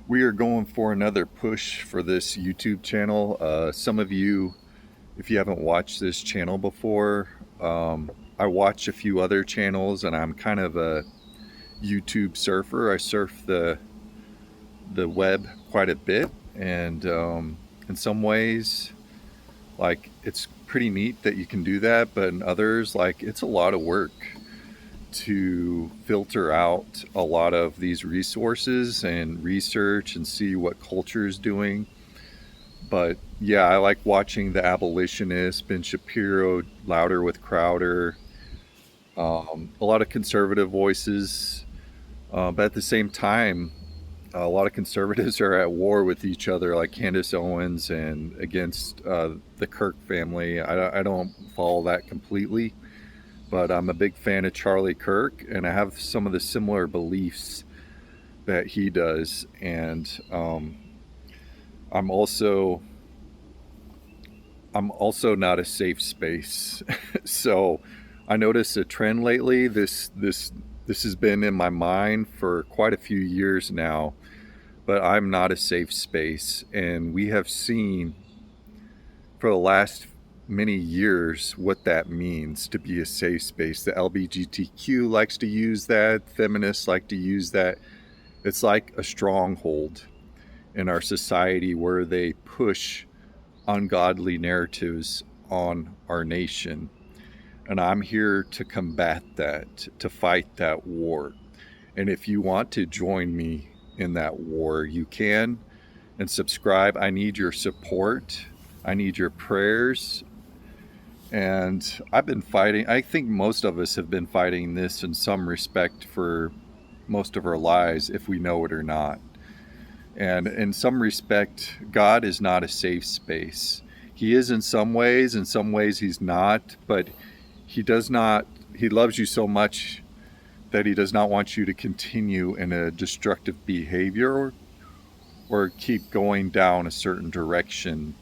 We are going for another push for this YouTube channel. Some of you, if you haven't watched this channel before, I watch a few other channels, and I'm kind of a YouTube surfer. I surf the web quite a bit, and in some ways, like, it's pretty neat that you can do that, but in others, like, it's a lot of work to filter out a lot of these resources and research and see what culture is doing. But yeah, I like watching the abolitionists, Ben Shapiro, Louder with Crowder, a lot of conservative voices. But at the same time, a lot of conservatives are at war with each other, like Candace Owens and against the Kirk family. I don't follow that completely, but I'm a big fan of Charlie Kirk, and I have some of the similar beliefs that he does. And I'm also not a safe space. So I noticed a trend lately. This has been in my mind for quite a few years now, but I'm not a safe space. And we have seen for the last many years what that means to be a safe space. The LGBTQ likes to use that, feminists like to use that. It's like a stronghold in our society where they push ungodly narratives on our nation. And I'm here to combat that, to fight that war. And if you want to join me in that war, you can. And subscribe. I need your support. I need your prayers. And I've been fighting. I think most of us have been fighting this in some respect for most of our lives, if we know it or not. And in some respect, God is not a safe space. He is in some ways he's not, but he loves you so much that he does not want you to continue in a destructive behavior or keep going down a certain direction.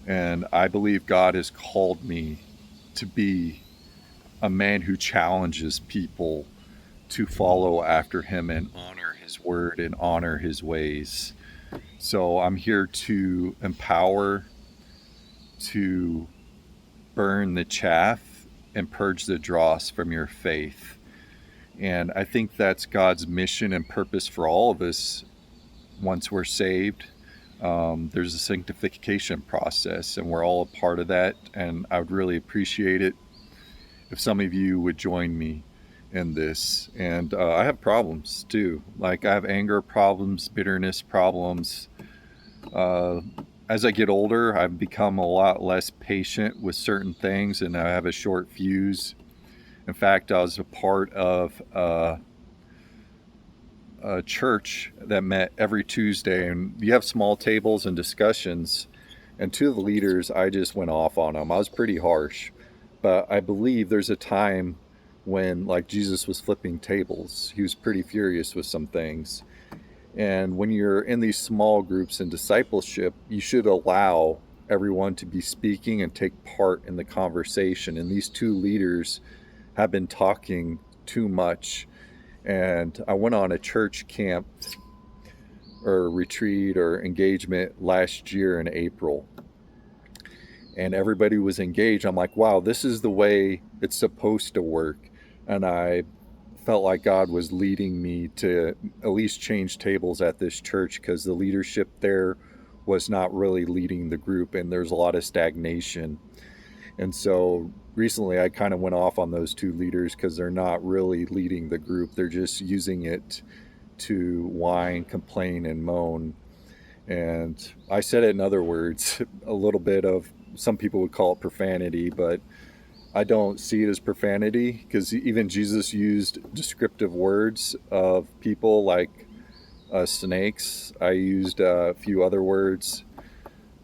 And I believe God has called me to be a man who challenges people to follow after him and honor his word and honor his ways. So I'm here to empower, to burn the chaff and purge the dross from your faith. And I think that's God's mission and purpose for all of us once we're saved. There's a sanctification process, and we're all a part of that. And I would really appreciate it if some of you would join me in this. And I have problems too. Like, I have anger problems, bitterness problems. As I get older, I've become a lot less patient with certain things, and I have a short fuse. In fact, I was a part of a church that met every Tuesday, and you have small tables and discussions. And two of the leaders, I just went off on them. I was pretty harsh, but I believe there's a time when, like, Jesus was flipping tables. He was pretty furious with some things. And when you're in these small groups in discipleship, you should allow everyone to be speaking and take part in the conversation. And these two leaders have been talking too much. And I went on a church camp or retreat or engagement last year in April, and everybody was engaged. I'm like, wow, this is the way it's supposed to work. And I felt like God was leading me to at least change tables at this church, because the leadership there was not really leading the group, and there's a lot of stagnation. And so recently I kind of went off on those two leaders because they're not really leading the group. They're just using it to whine, complain, and moan. And I said it in other words, a little bit of, some people would call it profanity, but I don't see it as profanity, because even Jesus used descriptive words of people like snakes. I used a few other words,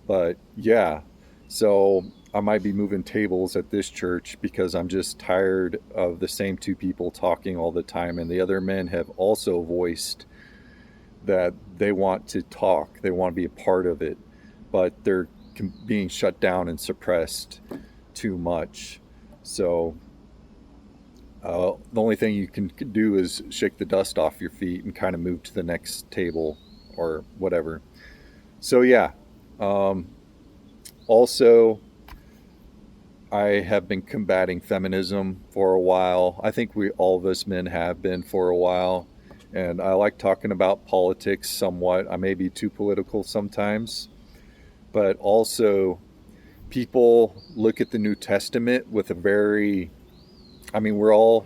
but yeah. So I might be moving tables at this church because I'm just tired of the same two people talking all the time. And the other men have also voiced that they want to talk, they want to be a part of it, but they're being shut down and suppressed too much. So the only thing you can do is shake the dust off your feet and kind of move to the next table or whatever. So yeah. Um, Also, I have been combating feminism for a while. I think we all of us men have been for a while. And I like talking about politics somewhat. I may be too political sometimes, but also people look at the New Testament with a very, I mean, we're all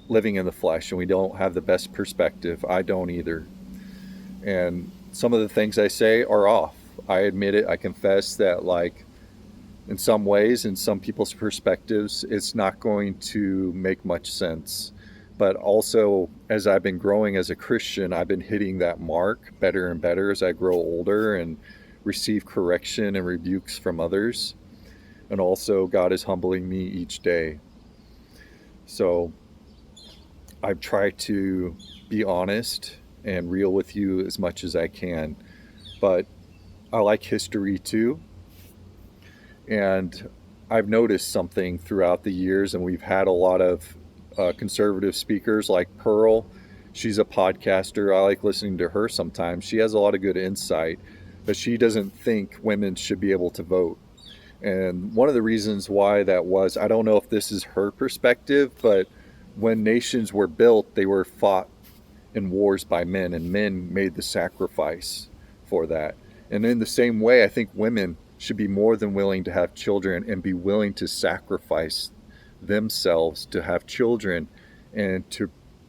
living in the flesh and we don't have the best perspective. I don't either. And some of the things I say are off. I admit it. I confess that, like, in some ways, in some people's perspectives, it's not going to make much sense. But also, as I've been growing as a Christian, I've been hitting that mark better and better as I grow older and receive correction and rebukes from others. And also, God is humbling me each day. So I try to be honest and real with you as much as I can. But I like history too. And I've noticed something throughout the years, and we've had a lot of conservative speakers like Pearl. She's a podcaster. I like listening to her sometimes. She has a lot of good insight, but she doesn't think women should be able to vote. And one of the reasons why that was, I don't know if this is her perspective, but when nations were built, they were fought in wars by men, and men made the sacrifice for that. And in the same way, I think women should be more than willing to have children and be willing to sacrifice themselves to have children and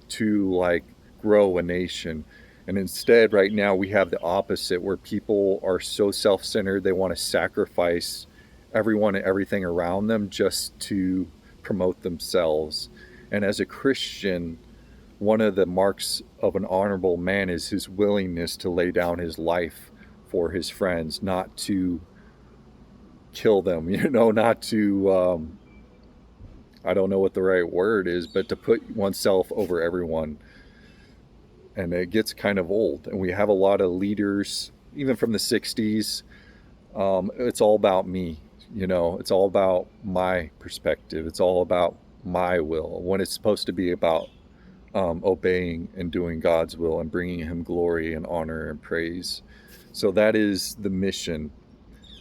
to like grow a nation. And instead, right now, we have the opposite, where people are so self-centered, they want to sacrifice everyone and everything around them just to promote themselves. And as a Christian, one of the marks of an honorable man is his willingness to lay down his life for his friends, not to kill them, not to, I don't know what the right word is, but to put oneself over everyone. And it gets kind of old. And we have a lot of leaders, even from the 60s. It's all about me, it's all about my perspective. It's all about my will, when it's supposed to be about obeying and doing God's will and bringing him glory and honor and praise. So that is the mission.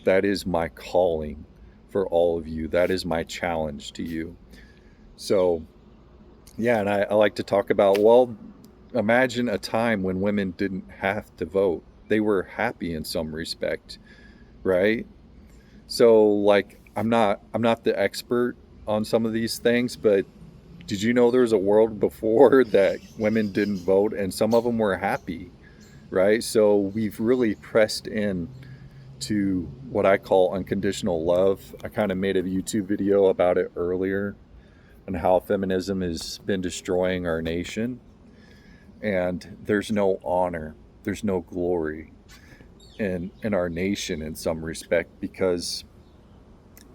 That is my calling for all of you. That is my challenge to you. So, yeah, and I like to talk about, well, imagine a time when women didn't have to vote. They were happy in some respect, right? So, like, I'm not the expert on some of these things, but did you know there was a world before that women didn't vote and some of them were happy, right? So we've really pressed in to what I call unconditional love. I kind of made a YouTube video about it earlier and how feminism has been destroying our nation. And there's no honor, there's no glory in our nation in some respect, because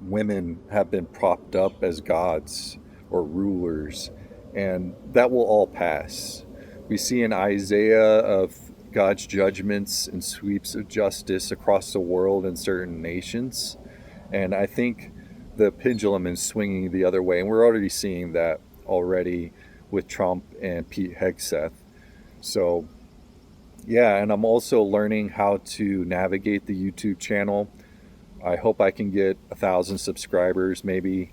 women have been propped up as gods or rulers, and that will all pass. We see in Isaiah of God's judgments and sweeps of justice across the world in certain nations, and I think the pendulum is swinging the other way, and we're already seeing that already with Trump and Pete Hegseth. So yeah, and I'm also learning how to navigate the YouTube channel. I hope I can get 1,000 subscribers maybe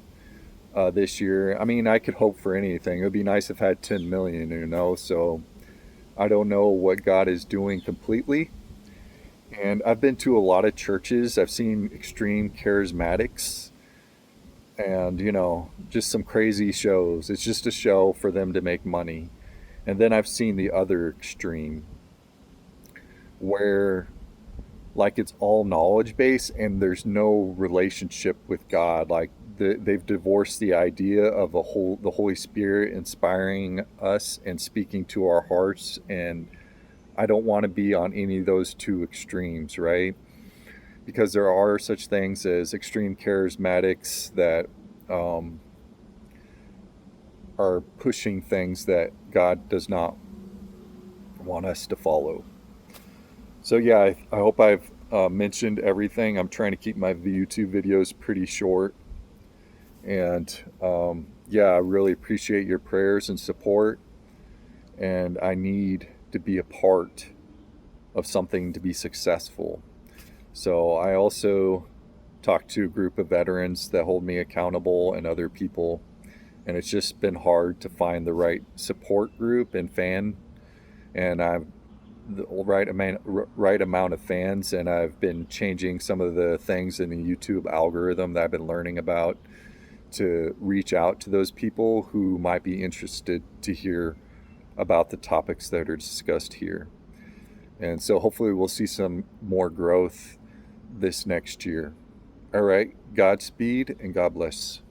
this year. I mean, I could hope for anything. It would be nice if I had 10 million, so I don't know what God is doing completely. And I've been to a lot of churches. I've seen extreme charismatics and, just some crazy shows. It's just a show for them to make money. And then I've seen the other extreme where, like, it's all knowledge based and there's no relationship with God. Like, they've divorced the idea of the Holy Spirit inspiring us and speaking to our hearts. And I don't want to be on any of those two extremes, right? Because there are such things as extreme charismatics that are pushing things that God does not want us to follow. So yeah, I hope I've mentioned everything. I'm trying to keep my YouTube videos pretty short. And yeah, I really appreciate your prayers and support. And I need to be a part of something to be successful. So I also talk to a group of veterans that hold me accountable and other people, and it's just been hard to find the right support group and fan, and I've the right amount of fans, and I've been changing some of the things in the YouTube algorithm that I've been learning about to reach out to those people who might be interested to hear about the topics that are discussed here. And so hopefully we'll see some more growth this next year. All right, Godspeed and God bless.